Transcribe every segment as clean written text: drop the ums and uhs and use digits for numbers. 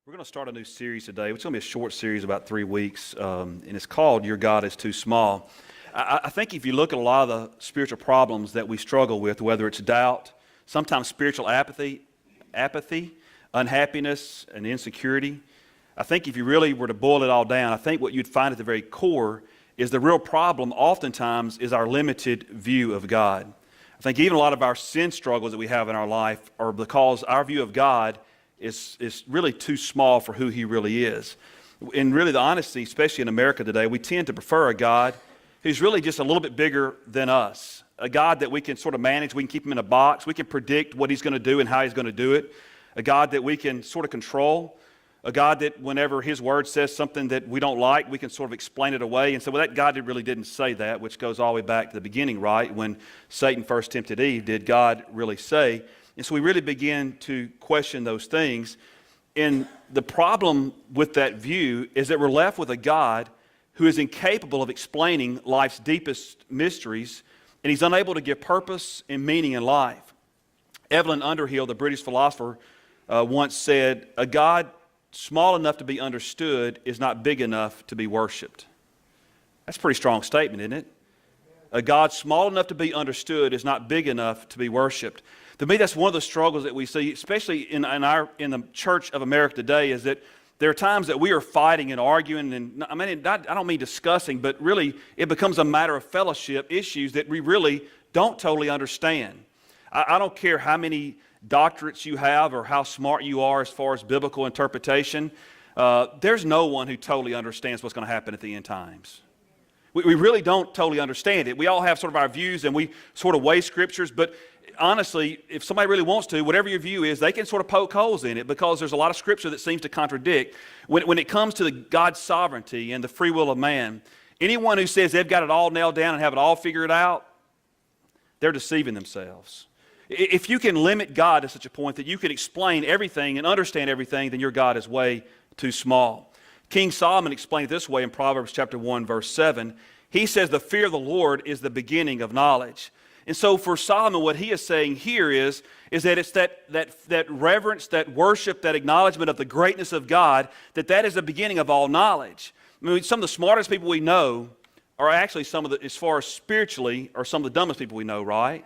We're going to start a new series today. It's going to be a short series, about 3 weeks, and it's called Your God is Too Small. I think if you look at a lot of the spiritual problems that we struggle with, whether it's doubt, sometimes spiritual apathy, unhappiness, and insecurity, I think if you really were to boil it all down, I think what you'd find at the very core is the real problem oftentimes is our limited view of God. I think even a lot of our sin struggles that we have in our life are because our view of God is really too small for who He really is. And really the honesty, especially in America today, we tend to prefer a God who's really just a little bit bigger than us. A God that we can sort of manage, we can keep Him in a box, we can predict what He's going to do and how He's going to do it. A God that we can sort of control. A God that whenever His Word says something that we don't like, we can sort of explain it away and say, well, that God really didn't say that, which goes all the way back to the beginning, right? When Satan first tempted Eve, did God really say? And so we really begin to question those things. And the problem with that view is that we're left with a God who is incapable of explaining life's deepest mysteries, and He's unable to give purpose and meaning in life. Evelyn Underhill, the British philosopher, once said, a God small enough to be understood is not big enough to be worshipped. That's a pretty strong statement, isn't it? A God small enough to be understood is not big enough to be worshipped. To me, that's one of the struggles that we see, especially in the Church of America today, is that there are times that we are fighting and arguing, and I don't mean discussing, but really it becomes a matter of fellowship issues that we really don't totally understand. I don't care how many doctorates you have or how smart you are as far as biblical interpretation. There's no one who totally understands what's going to happen at the end times. We really don't totally understand it. We all have sort of our views and we sort of weigh scriptures, but honestly, if somebody really wants to, whatever your view is, they can sort of poke holes in it because there's a lot of scripture that seems to contradict. When it comes to God's sovereignty and the free will of man, anyone who says they've got it all nailed down and have it all figured out, they're deceiving themselves. If you can limit God to such a point that you can explain everything and understand everything, then your God is way too small. King Solomon explained it this way in Proverbs chapter 1, verse 7. He says, the fear of the Lord is the beginning of knowledge. And so for Solomon, what he is saying here is that it's that reverence, that worship, that acknowledgement of the greatness of God, that is the beginning of all knowledge. I mean, some of the smartest people we know are actually some of the, as far as spiritually, are some of the dumbest people we know, right?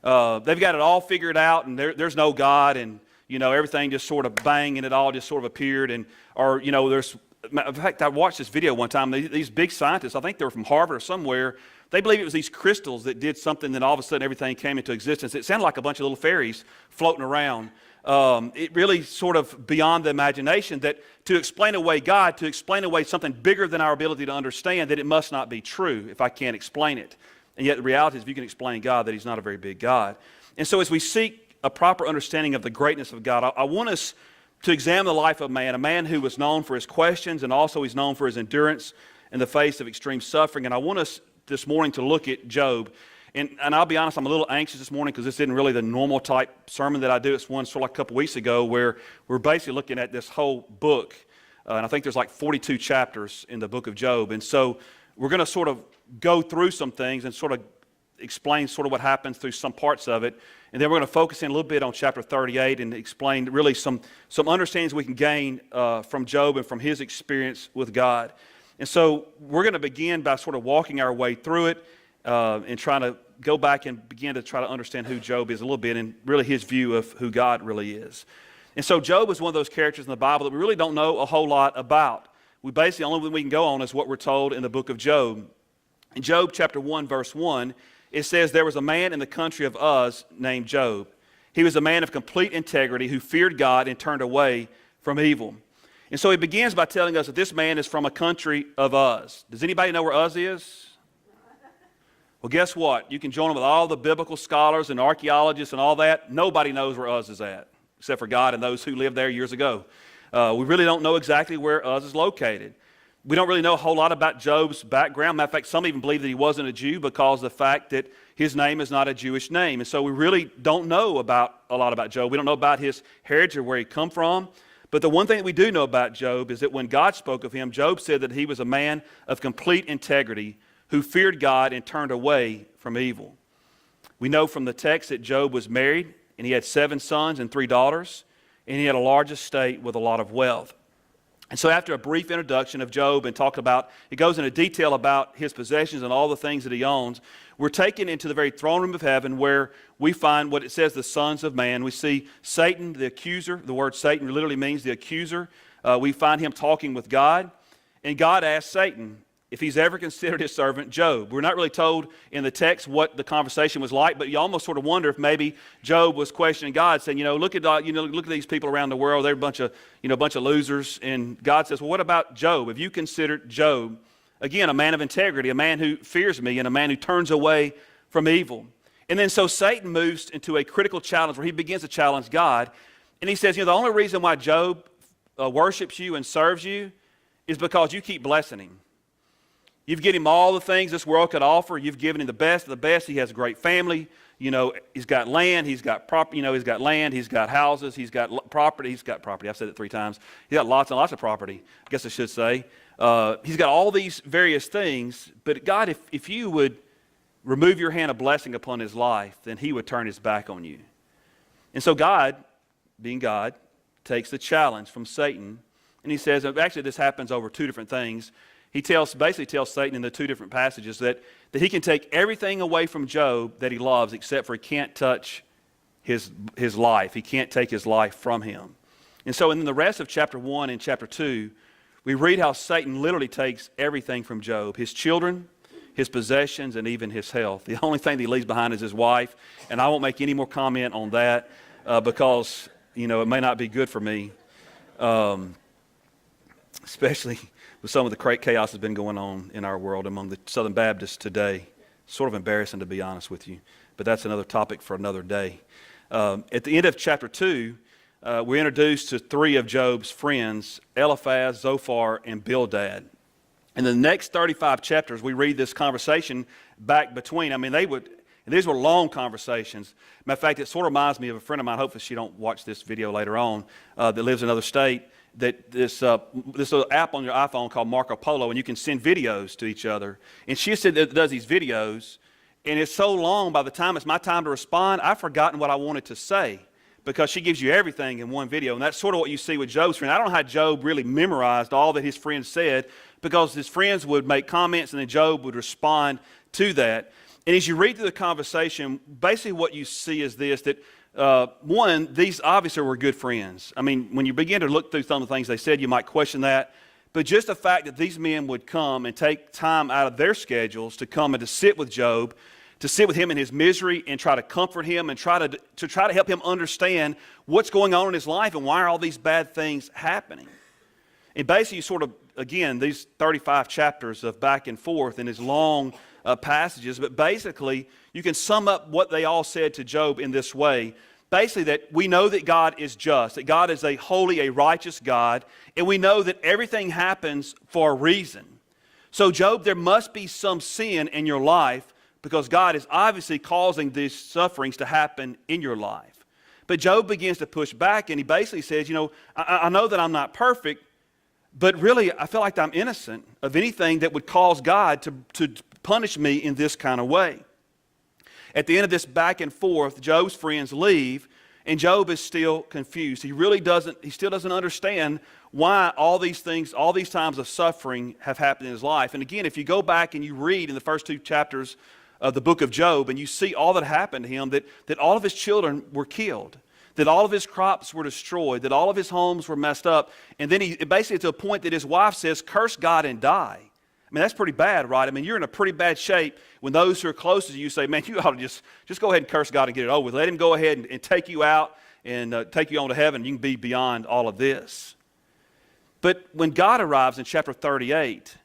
They've got it all figured out, and there's no God, and everything just sort of bang, and it all just sort of appeared, there's. In fact, I watched this video one time. These big scientists, I think they were from Harvard or somewhere, they believe it was these crystals that did something, then all of a sudden everything came into existence. It sounded like a bunch of little fairies floating around. It really sort of beyond the imagination that to explain away God, to explain away something bigger than our ability to understand, that it must not be true if I can't explain it. And yet the reality is if you can explain God, that He's not a very big God. And so as we seek a proper understanding of the greatness of God, I want us to examine the life of a man who was known for his questions, and also he's known for his endurance in the face of extreme suffering. And I want us this morning to look at Job. And I'll be honest, I'm a little anxious this morning because this isn't really the normal type sermon that I do. It's one sort of like a couple weeks ago where we're basically looking at this whole book. And I think there's like 42 chapters in the book of Job. And so we're going to sort of go through some things and sort of explain sort of what happens through some parts of it. And then we're going to focus in a little bit on chapter 38 and explain really some understandings we can gain from Job and from his experience with God. And so we're going to begin by sort of walking our way through it and trying to go back and begin to try to understand who Job is a little bit and really his view of who God really is. And so Job is one of those characters in the Bible that we really don't know a whole lot about. We basically, the only one we can go on is what we're told in the book of Job. In Job chapter 1, verse 1, it says, there was a man in the country of Uz named Job. He was a man of complete integrity who feared God and turned away from evil. And so he begins by telling us that this man is from a country of Uz. Does anybody know where Uz is? Well, guess what? You can join them with all the biblical scholars and archaeologists and all that. Nobody knows where Uz is at, except for God and those who lived there years ago. We really don't know exactly where Uz is located. We don't really know a whole lot about Job's background. Matter of fact, some even believe that he wasn't a Jew because of the fact that his name is not a Jewish name. And so we really don't know a lot about Job. We don't know about his heritage or where he come from. But the one thing that we do know about Job is that when God spoke of him, Job said that he was a man of complete integrity who feared God and turned away from evil. We know from the text that Job was married and he had 7 sons and 3 daughters. and he had a large estate with a lot of wealth. And so after a brief introduction of Job and talked about, it goes into detail about his possessions and all the things that he owns, we're taken into the very throne room of heaven where we find what it says, the sons of man. We see Satan, the accuser. The word Satan literally means the accuser. We find him talking with God. And God asked Satan if he's ever considered his servant Job. We're not really told in the text what the conversation was like, but you almost sort of wonder if maybe Job was questioning God, saying, look at these people around the world. They're a bunch of losers. And God says, well, what about Job? Have you considered Job, again, a man of integrity, a man who fears me, and a man who turns away from evil? And then so Satan moves into a critical challenge where he begins to challenge God. And he says, the only reason why Job worships you and serves you is because you keep blessing him. You've given him all the things this world could offer. You've given him the best of the best. He has a great family. He's got land. He's got property. He's got land. He's got houses. He's got property. He's got property. I've said it 3 times. He's got lots and lots of property, I guess I should say. He's got all these various things. But God, if you would remove your hand of blessing upon his life, then he would turn his back on you. And so God, being God, takes the challenge from Satan. And he says, actually this happens over 2 different things. He basically tells Satan in the 2 different passages that he can take everything away from Job that he loves, except for he can't touch his life. He can't take his life from him. And so in the rest of chapter 1 and chapter 2, we read how Satan literally takes everything from Job, his children, his possessions, and even his health. The only thing that he leaves behind is his wife, and I won't make any more comment on that because, it may not be good for me, especially with some of the chaos that's been going on in our world among the Southern Baptists today. Sort of embarrassing, to be honest with you, but that's another topic for another day. At the end of chapter 2, we're introduced to 3 of Job's friends, Eliphaz, Zophar, and Bildad. And the next 35 chapters, we read this conversation back between. These were long conversations. Matter of fact, it sort of reminds me of a friend of mine, hopefully she don't watch this video later on, that lives in another state, that this little app on your iPhone called Marco Polo, and you can send videos to each other. And she said that it does these videos, and it's so long, by the time it's my time to respond, I've forgotten what I wanted to say, because she gives you everything in one video. And that's sort of what you see with Job's friend. I don't know how Job really memorized all that his friends said, because his friends would make comments and then Job would respond to that. And as you read through the conversation, basically what you see is this, that one, these obviously were good friends. When you begin to look through some of the things they said, you might question that. But just the fact that these men would come and take time out of their schedules to come and to sit with Job, to sit with him in his misery and try to comfort him and try to help him understand what's going on in his life and why are all these bad things happening. And basically, you sort of, again, these 35 chapters of back and forth in these long passages, but basically, you can sum up what they all said to Job in this way. Basically, that we know that God is just, that God is a holy, a righteous God, and we know that everything happens for a reason. So, Job, there must be some sin in your life because God is obviously causing these sufferings to happen in your life. But Job begins to push back, and he basically says, I know that I'm not perfect, but really, I feel like I'm innocent of anything that would cause God to punish me in this kind of way. At the end of this back and forth, Job's friends leave, and Job is still confused. He still doesn't understand why all these things, all these times of suffering have happened in his life. And again, if you go back and you read in the first 2 chapters of the book of Job, and you see all that happened to him, that all of his children were killed, that all of his crops were destroyed, that all of his homes were messed up, and then he basically to a point that his wife says, curse God and die. That's pretty bad, right? You're in a pretty bad shape when those who are closest to you say, man, you ought to just go ahead and curse God and get it over with. Let him go ahead and take you out and take you on to heaven. You can be beyond all of this. But when God arrives in chapter 38,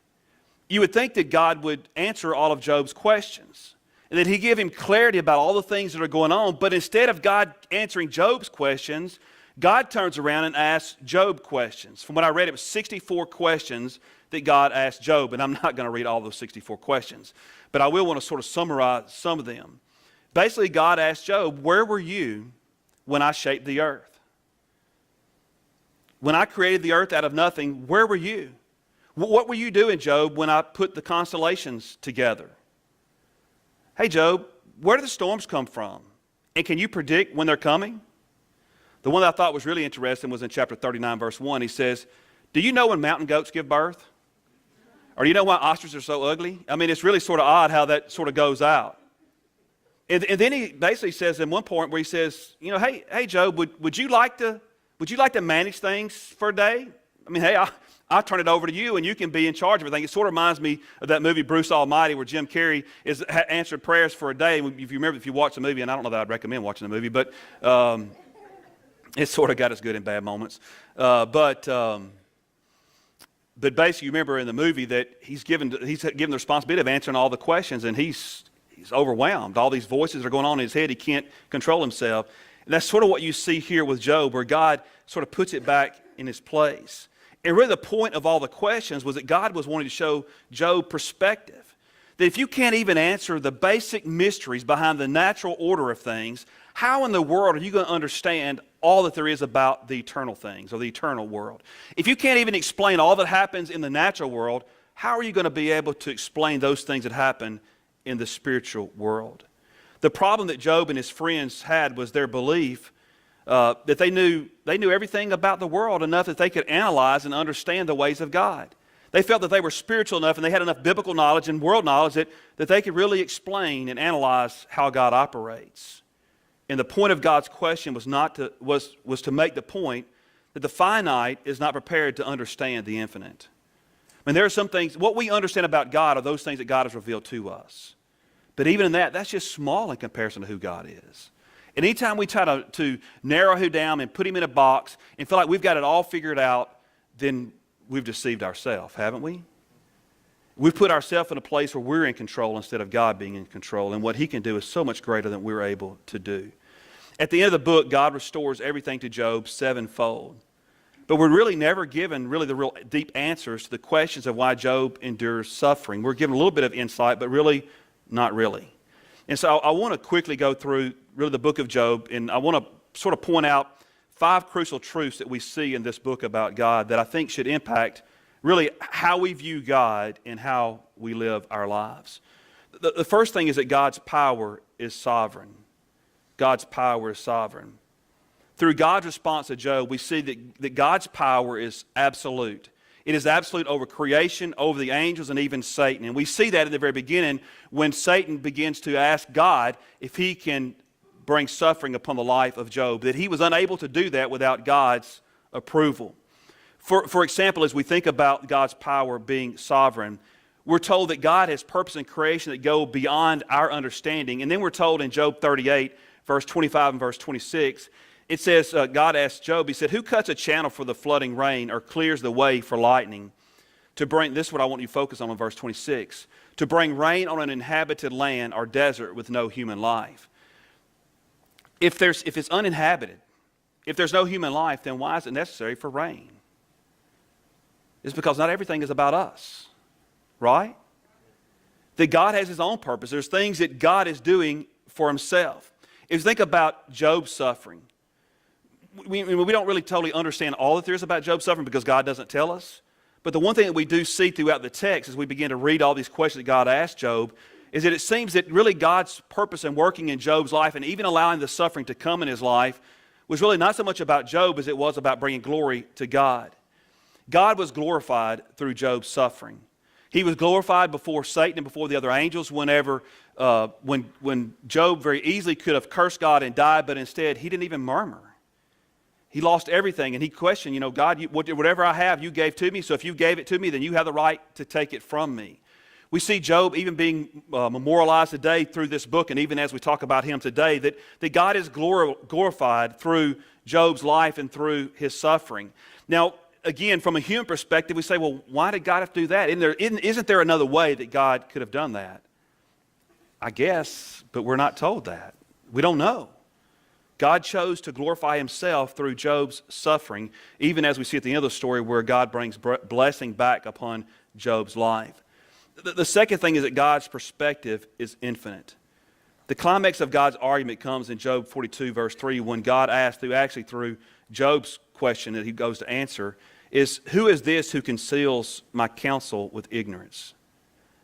you would think that God would answer all of Job's questions and that he'd give him clarity about all the things that are going on. But instead of God answering Job's questions, God turns around and asks Job questions. From what I read, it was 64 questions that God asked Job, and I'm not going to read all those 64 questions, but I will want to sort of summarize some of them. Basically, God asked Job, where were you when I shaped the earth? When I created the earth out of nothing, where were you? What were you doing, Job, when I put the constellations together? Hey, Job, where do the storms come from? And can you predict when they're coming? The one that I thought was really interesting was in chapter 39, verse 1. He says, do you know when mountain goats give birth? Or do you know why ostriches are so ugly? I mean, it's really sort of odd how that sort of goes out. And then he basically says in one point where he says, hey Job, would you like to manage things for a day? I mean, hey, I'll turn it over to you and you can be in charge of everything. It sort of reminds me of that movie Bruce Almighty where Jim Carrey answered prayers for a day. If you watch the movie, and I don't know that I'd recommend watching the movie, but it sort of got us good in bad moments. But basically, you remember in the movie that he's given the responsibility of answering all the questions, and he's overwhelmed. All these voices are going on in his head. He can't control himself. And that's sort of what you see here with Job, where God sort of puts it back in his place. And really the point of all the questions was that God was wanting to show Job perspective. That if you can't even answer the basic mysteries behind the natural order of things, how in the world are you going to understand all that there is about the eternal things or the eternal world? If you can't even explain all that happens in the natural world, how are you going to be able to explain those things that happen in the spiritual world? The problem that Job and his friends had was their belief that they knew everything about the world enough that they could analyze and understand the ways of God. They felt that they were spiritual enough and they had enough biblical knowledge and world knowledge that they could really explain and analyze how God operates. And the point of God's question was to make the point that the finite is not prepared to understand the infinite. I mean, there are some things, what we understand about God are those things that God has revealed to us. But even in that's just small in comparison to who God is. And anytime we try to narrow him down and put him in a box and feel like we've got it all figured out, then we've deceived ourselves, haven't we? We've put ourselves in a place where we're in control instead of God being in control. And what he can do is so much greater than we're able to do. At the end of the book, God restores everything to Job sevenfold. But we're really never given the real deep answers to the questions of why Job endures suffering. We're given a little bit of insight, but really not really. And so I want to quickly go through really the book of Job, and I want to sort of point out 5 crucial truths that we see in this book about God that I think should impact really how we view God and how we live our lives. The first thing is that God's power is sovereign. God's power is sovereign. Through God's response to Job, we see that God's power is absolute. It is absolute over creation, over the angels, and even Satan. And we see that in the very beginning when Satan begins to ask God if he can bring suffering upon the life of Job, that he was unable to do that without God's approval. For example, as we think about God's power being sovereign, we're told that God has purpose in creation that go beyond our understanding. And then we're told in Job 38, verse 25 and verse 26, it says, God asked Job, he said, who cuts a channel for the flooding rain or clears the way for lightning to bring, this is what I want you to focus on in verse 26, to bring rain on an inhabited land or desert with no human life. If it's uninhabited, if there's no human life, then why is it necessary for rain? It's because not everything is about us, right? That God has his own purpose. There's things that God is doing for himself. If you think about Job's suffering, we don't really totally understand all that there is about Job's suffering because God doesn't tell us. But the one thing that we do see throughout the text as we begin to read all these questions that God asked Job is that it seems that really God's purpose in working in Job's life and even allowing the suffering to come in his life was really not so much about Job as it was about bringing glory to God. God was glorified through Job's suffering. He was glorified before Satan and before the other angels when Job very easily could have cursed God and died, but instead he didn't even murmur. He lost everything, and he questioned, God, whatever I have, you gave to me, so if you gave it to me, then you have the right to take it from me. We see Job even being memorialized today through this book, and even as we talk about him today, that God is glorified through Job's life and through his suffering. Now, again, from a human perspective, we say, well, why did God have to do that? Isn't there another way that God could have done that? I guess, but we're not told that. We don't know. God chose to glorify himself through Job's suffering, even as we see at the end of the story where God brings blessing back upon Job's life. The second thing is that God's perspective is infinite. The climax of God's argument comes in Job 42, verse 3, when God asks, through Job's question that he goes to answer, is, who is this who conceals my counsel with ignorance?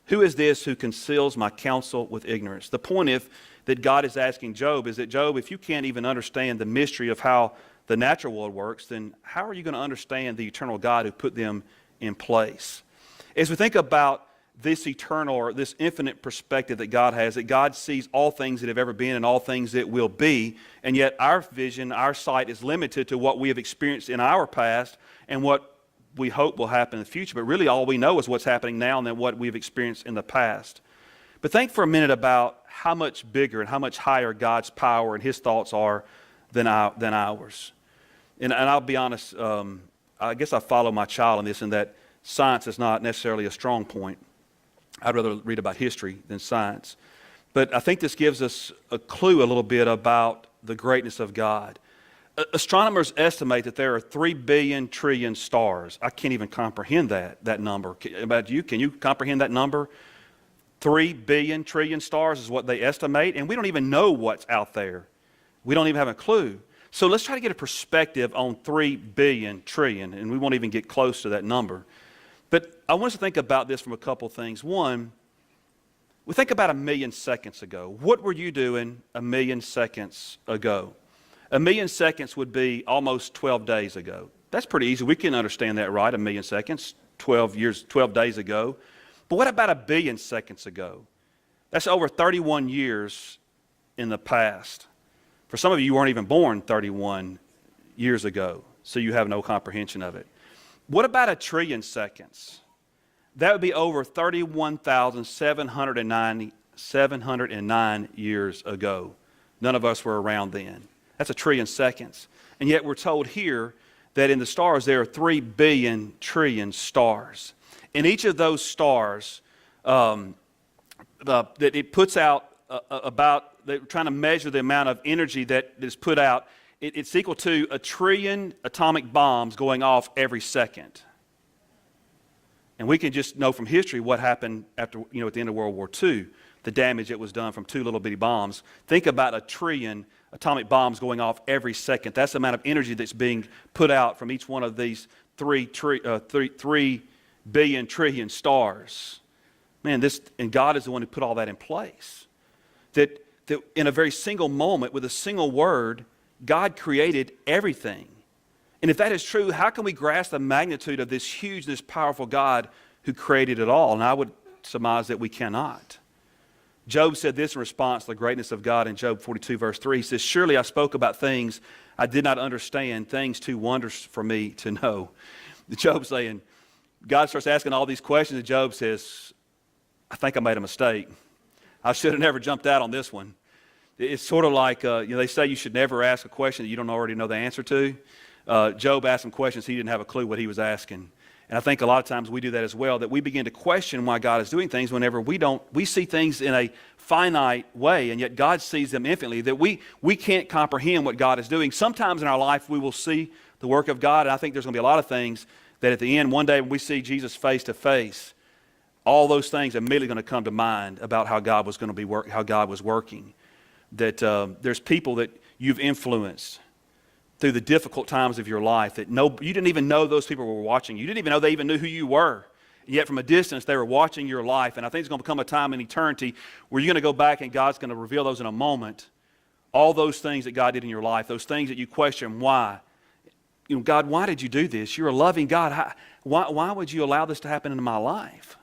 Who is this who conceals my counsel with ignorance? The point that God is asking Job is that, Job, if you can't even understand the mystery of how the natural world works, then how are you going to understand the eternal God who put them in place? As we think about this eternal or this infinite perspective that God has, that God sees all things that have ever been and all things that will be, and yet our vision, our sight is limited to what we have experienced in our past and what we hope will happen in the future. But really all we know is what's happening now and then what we've experienced in the past. But think for a minute about how much bigger and how much higher God's power and His thoughts are than ours. And I'll be honest, I guess I follow my child in this, in that science is not necessarily a strong point. I'd rather read about history than science. But I think this gives us a clue a little bit about the greatness of God. Astronomers estimate that there are 3 billion trillion stars. I can't even comprehend that number. About you, can you comprehend that number? 3 billion trillion stars is what they estimate, and we don't even know what's out there. We don't even have a clue. So let's try to get a perspective on 3 billion trillion, and we won't even get close to that number. But I want us to think about this from a couple things. One, we think about 1 million seconds ago. What were you doing 1 million seconds ago? 1 million seconds would be almost 12 days ago. That's pretty easy. We can understand that, right? 1 million seconds, 12 days ago. But what about 1 billion seconds ago? That's over 31 years in the past. For some of you weren't even born 31 years ago, so you have no comprehension of it. What about 1 trillion seconds? That would be over 31,709 years ago. None of us were around then. That's 1 trillion seconds. And yet we're told here that in the stars there are 3 billion trillion stars. In each of those stars, that it puts out they're trying to measure the amount of energy that is put out. It's equal to 1 trillion atomic bombs going off every second. And we can just know from history what happened after, at the end of World War II, the damage that was done from 2 little bitty bombs. Think about 1 trillion atomic bombs going off every second. That's the amount of energy that's being put out from each one of these 3 billion trillion stars. Man, and God is the one who put all that in place. That in a very single moment, with a single word, God created everything. And if that is true, how can we grasp the magnitude of this huge, this powerful God who created it all? And I would surmise that we cannot. Job said this in response to the greatness of God in Job 42, verse 3. He says, "Surely I spoke about things I did not understand, things too wondrous for me to know." Job's saying, God starts asking all these questions, and Job says, "I think I made a mistake. I should have never jumped out on this one." It's sort of like, they say you should never ask a question that you don't already know the answer to. Job asked some questions he didn't have a clue what he was asking. And I think a lot of times we do that as well, that we begin to question why God is doing things whenever we see things in a finite way, and yet God sees them infinitely, that we can't comprehend what God is doing. Sometimes in our life we will see the work of God, and I think there's going to be a lot of things that at the end, one day when we see Jesus face to face, all those things are immediately going to come to mind about how God was going to be how God was working. That there's people that you've influenced through the difficult times of your life that you didn't even know those people were watching. You didn't even know they even knew who you were. And yet from a distance, they were watching your life. And I think it's going to become a time in eternity where you're going to go back and God's going to reveal those in a moment. All those things that God did in your life, those things that you question why. God, why did you do this? You're a loving God. Why would you allow this to happen in my life?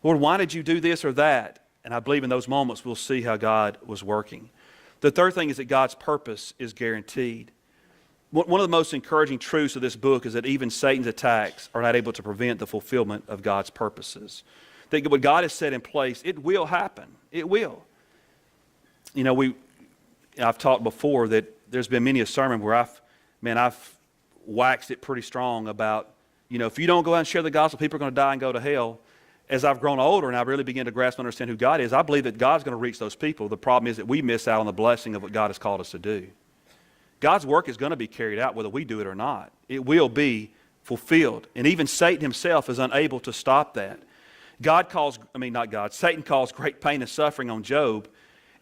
Lord, why did you do this or that? And I believe in those moments we'll see how God was working. The third thing is that God's purpose is guaranteed. One of the most encouraging truths of this book is that even Satan's attacks are not able to prevent the fulfillment of God's purposes. That what God has set in place, it will happen. It will. I've talked before that there's been many a sermon where I've waxed it pretty strong about, if you don't go out and share the gospel, people are going to die and go to hell. As I've grown older and I really begin to grasp and understand who God is, I believe that God's going to reach those people. The problem is that we miss out on the blessing of what God has called us to do. God's work is going to be carried out whether we do it or not. It will be fulfilled. And even Satan himself is unable to stop that. Satan caused great pain and suffering on Job,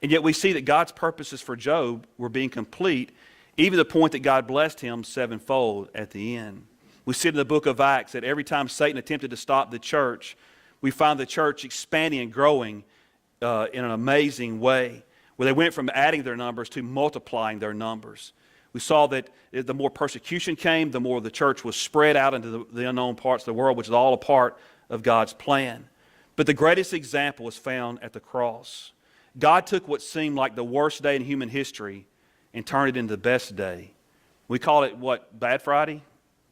and yet we see that God's purposes for Job were being complete, even to the point that God blessed him sevenfold at the end. We see in the book of Acts that every time Satan attempted to stop the church, we find the church expanding and growing in an amazing way, where they went from adding their numbers to multiplying their numbers. We saw that the more persecution came, the more the church was spread out into the unknown parts of the world, which is all a part of God's plan. But the greatest example is found at the cross. God took what seemed like the worst day in human history and turned it into the best day. We call it what? Bad Friday?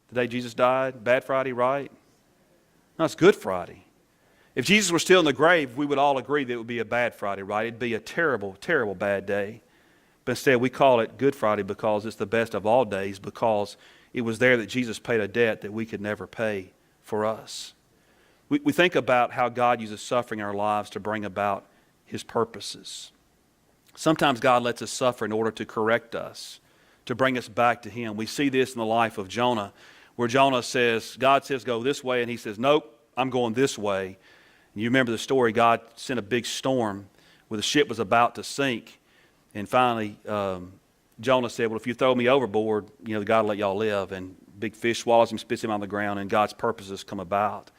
The day Jesus died? Bad Friday, right? No, it's Good Friday. If Jesus were still in the grave, we would all agree that it would be a bad Friday, right? It'd be a terrible, terrible bad day. But instead, we call it Good Friday because it's the best of all days, because it was there that Jesus paid a debt that we could never pay for us. We think about how God uses suffering in our lives to bring about His purposes. Sometimes God lets us suffer in order to correct us, to bring us back to Him. We see this in the life of Jonah, where Jonah says, God says go this way, and he says, nope, I'm going this way. And you remember the story, God sent a big storm where the ship was about to sink. And finally, Jonah said, well, if you throw me overboard, God will let y'all live. And big fish swallows him, spits him on the ground, and God's purposes come about.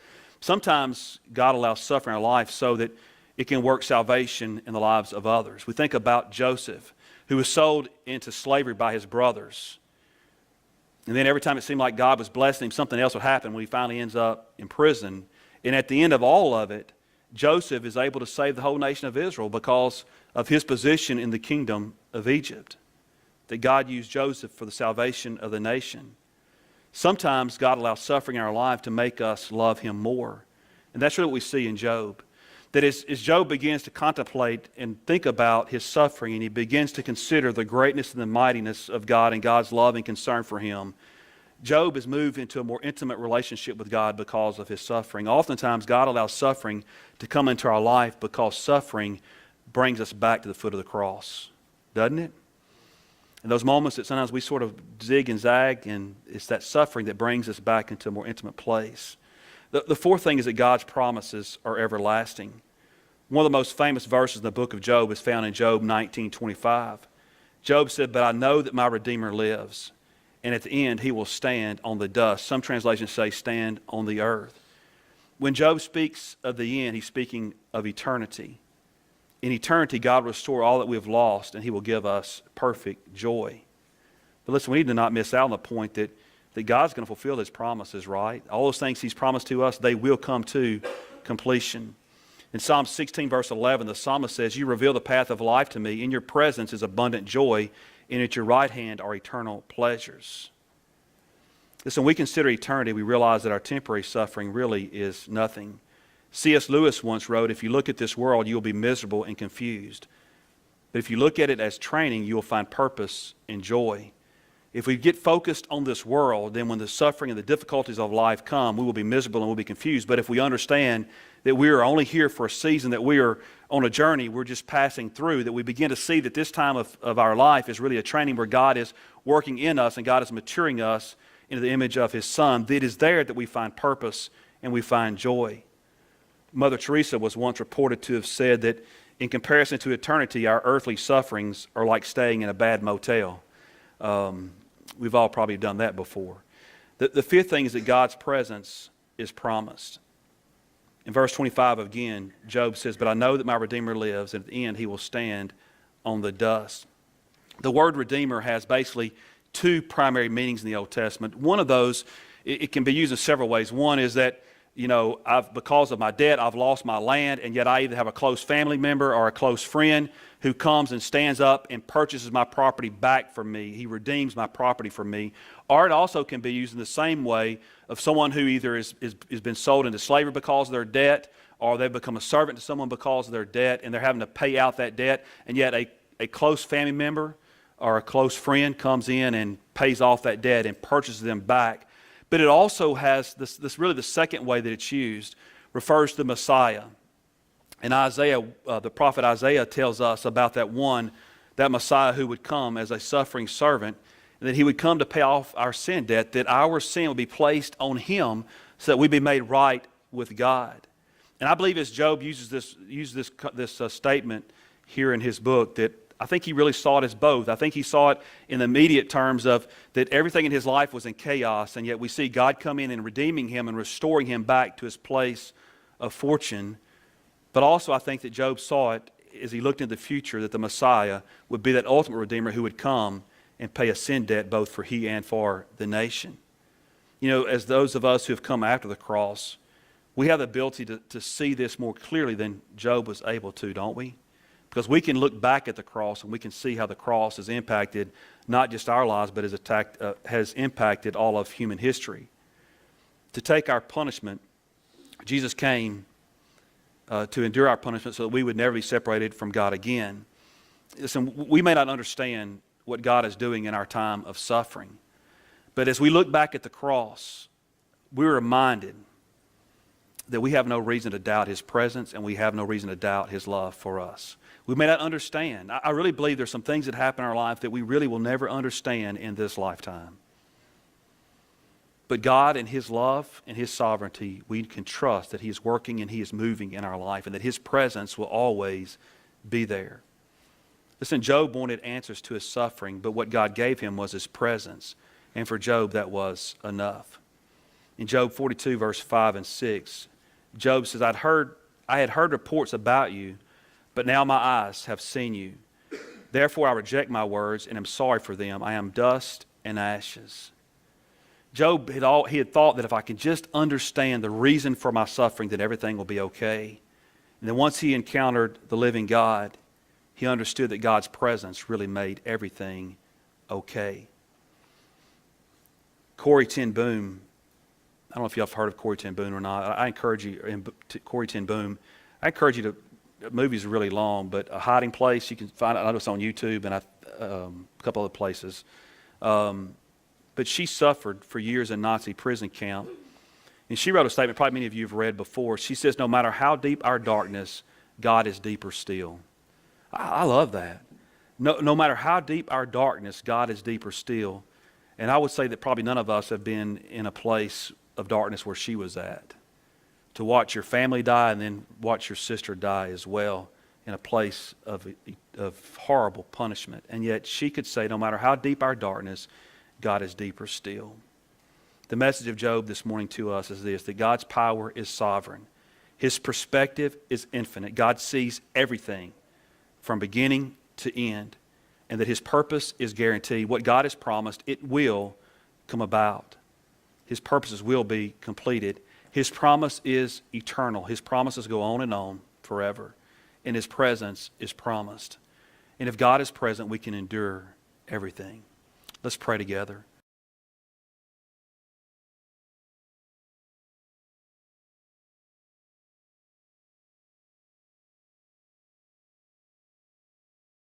Sometimes God allows suffering in our life so that it can work salvation in the lives of others. We think about Joseph, who was sold into slavery by his brothers. And then every time it seemed like God was blessing him, something else would happen when he finally ends up in prison. And at the end of all of it, Joseph is able to save the whole nation of Israel because of his position in the kingdom of Egypt. That God used Joseph for the salvation of the nation. Sometimes God allows suffering in our life to make us love Him more. And that's really what we see in Job. That as Job begins to contemplate and think about his suffering, and he begins to consider the greatness and the mightiness of God and God's love and concern for him, Job is moved into a more intimate relationship with God because of his suffering. Oftentimes, God allows suffering to come into our life because suffering brings us back to the foot of the cross. Doesn't it? In those moments that sometimes we sort of zig and zag, and it's that suffering that brings us back into a more intimate place. The fourth thing is that God's promises are everlasting. One of the most famous verses in the book of Job is found in Job 19:25. Job said, but I know that my Redeemer lives, and at the end He will stand on the dust. Some translations say stand on the earth. When Job speaks of the end, he's speaking of eternity. In eternity, God will restore all that we have lost, and He will give us perfect joy. But listen, we need to not miss out on the point that God's going to fulfill His promises, right? All those things He's promised to us, they will come to completion. In Psalm 16, verse 11, the psalmist says, you reveal the path of life to me. In your presence is abundant joy, and at your right hand are eternal pleasures. Listen, when we consider eternity, we realize that our temporary suffering really is nothing. C.S. Lewis once wrote, if you look at this world, you'll be miserable and confused. But if you look at it as training, you'll find purpose and joy. If we get focused on this world, then when the suffering and the difficulties of life come, we will be miserable and we'll be confused. But if we understand that we are only here for a season, that we are on a journey, we're just passing through, that we begin to see that this time of our life is really a training where God is working in us and God is maturing us into the image of His Son, it is there that we find purpose and we find joy. Mother Teresa was once reported to have said that in comparison to eternity, our earthly sufferings are like staying in a bad motel. We've all probably done that before. The fifth thing is that God's presence is promised. In verse 25 again, Job says, but I know that my Redeemer lives, and at the end He will stand on the dust. The word Redeemer has basically two primary meanings in the Old Testament. One of those, it can be used in several ways. One is that because of my debt, I've lost my land, and yet I either have a close family member or a close friend who comes and stands up and purchases my property back for me. He redeems my property for me. Or it also can be used in the same way of someone who either has been sold into slavery because of their debt, or they've become a servant to someone because of their debt, and they're having to pay out that debt, and yet a close family member or a close friend comes in and pays off that debt and purchases them back. But it also has this really the second way that it's used, refers to the Messiah. And Isaiah, the prophet Isaiah tells us about that Messiah who would come as a suffering servant, and that He would come to pay off our sin debt, that our sin would be placed on Him so that we'd be made right with God. And I believe as Job uses this statement here in his book, that I think he really saw it as both. I think he saw it in the immediate terms of that everything in his life was in chaos, and yet we see God come in and redeeming him and restoring him back to his place of fortune. But also I think that Job saw it as he looked into the future, that the Messiah would be that ultimate Redeemer who would come and pay a sin debt both for he and for the nation. You know, as those of us who have come after the cross, we have the ability to see this more clearly than Job was able to, don't we? Because we can look back at the cross and we can see how the cross has impacted not just our lives, but has impacted all of human history. To take our punishment, Jesus came to endure our punishment so that we would never be separated from God again. Listen, we may not understand what God is doing in our time of suffering, but as we look back at the cross, we're reminded that we have no reason to doubt His presence and we have no reason to doubt His love for us. We may not understand. I really believe there's some things that happen in our life that we really will never understand in this lifetime. But God and His love and His sovereignty, we can trust that He is working and He is moving in our life and that His presence will always be there. Listen, Job wanted answers to his suffering, but what God gave him was His presence. And for Job, that was enough. In Job 42, verse 5 and 6, Job says, I had heard reports about you, but now my eyes have seen you. Therefore I reject my words and am sorry for them. I am dust and ashes. Job he had thought that if I could just understand the reason for my suffering, that everything will be okay. And then once he encountered the living God, he understood that God's presence really made everything okay. Corrie ten Boom, I don't know if y'all have heard of Corrie ten Boom or not. I encourage you, Corrie ten Boom, I encourage you to, the movie's really long, but A Hiding Place, you can find it, I know it's on YouTube and a couple other places. But she suffered for years in Nazi prison camp. And she wrote a statement probably many of you have read before. She says, no matter how deep our darkness, God is deeper still. I love that. No matter how deep our darkness, God is deeper still. And I would say that probably none of us have been in a place of darkness where she was at. To watch your family die and then watch your sister die as well in a place of horrible punishment. And yet she could say, no matter how deep our darkness, God is deeper still. The message of Job this morning to us is this, that God's power is sovereign. His perspective is infinite. God sees everything from beginning to end, and that His purpose is guaranteed. What God has promised, it will come about. His purposes will be completed. His promise is eternal. His promises go on forever, and His presence is promised. And if God is present, we can endure everything. Let's pray together.